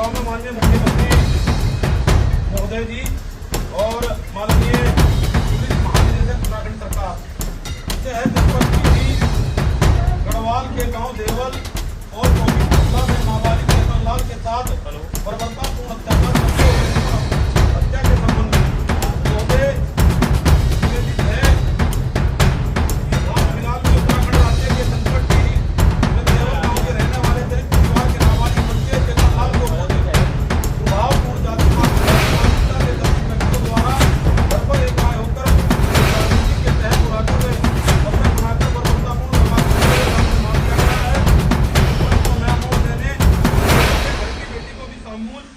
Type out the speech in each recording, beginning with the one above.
गांव में माननीय मुख्यमंत्री महोदय जी और माननीय पुलिस महानिदेशक उत्तराखंड सरकार से है जनपद की गढ़वाल के गांव देवल और चौकी में नाबालिग केतन लाल के साथ बर्बरतापूर्ण अत्याचार हत्या के संबंध में महोदय निवेदित है कि फिलहाल में उत्तराखंड राज्य के संकट की देवल गांव के रहने वाले दलित परिवार के नाबालिग बच्चे केतन लाल को प्रभावपूर्ण जातिवाद के व्यक्तियों द्वारा घर पर एक आए होकर राजनीति के तहत बुलाकर अपने बनाकर बर्बरतापूर्ण मार दिया गया है।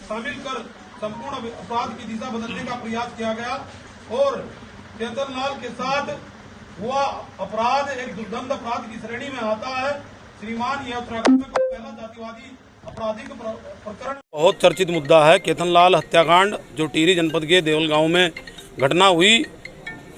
शामिल कर संपूर्ण अपराध की दिशा बदलने का प्रयास किया गया और केतन लाल के साथ हुआ अपराध एक दुर्गंध अपराध की श्रेणी में आता है। श्रीमान, यह उत्तराखंड में पहला जातिवादी आपराधिक प्रकरण बहुत चर्चित मुद्दा है। केतन लाल हत्याकांड जो टिहरी जनपद के देवल गांव में घटना हुई,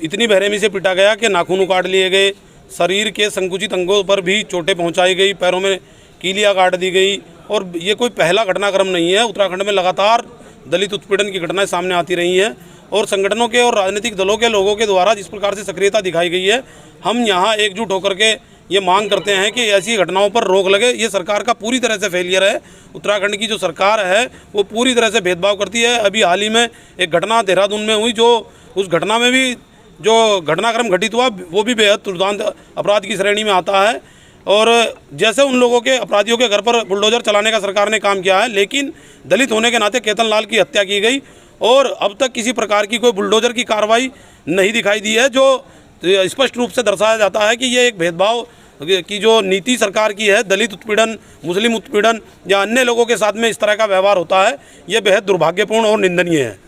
इतनी बेरहमी से पीटा गया कि नाखून काट लिए गए, शरीर के संकुचित अंगों पर भी चोटें पहुंचाई गई, पैरों में कीलियां काट दी गई। और ये कोई पहला घटनाक्रम नहीं है। उत्तराखंड में लगातार दलित उत्पीड़न की घटनाएं सामने आती रही हैं और संगठनों के और राजनीतिक दलों के लोगों के द्वारा जिस प्रकार से सक्रियता दिखाई गई है, हम यहाँ एकजुट होकर के ये मांग करते हैं कि ऐसी घटनाओं पर रोक लगे। ये सरकार का पूरी तरह से फेलियर है। उत्तराखंड की जो सरकार है वो पूरी तरह से भेदभाव करती है। अभी हाल ही में एक घटना देहरादून में हुई, जो उस घटना में भी जो घटनाक्रम घटित हुआ वो भी बेहद दुर्दांत अपराध की श्रेणी में आता है। और जैसे उन लोगों के अपराधियों के घर पर बुलडोजर चलाने का सरकार ने काम किया है, लेकिन दलित होने के नाते केतन लाल की हत्या की गई और अब तक किसी प्रकार की कोई बुलडोजर की कार्रवाई नहीं दिखाई दी है, जो स्पष्ट रूप से दर्शाया जाता है कि ये एक भेदभाव की जो नीति सरकार की है, दलित उत्पीड़न, मुस्लिम उत्पीड़न या अन्य लोगों के साथ में इस तरह का व्यवहार होता है, ये बेहद दुर्भाग्यपूर्ण और निंदनीय है।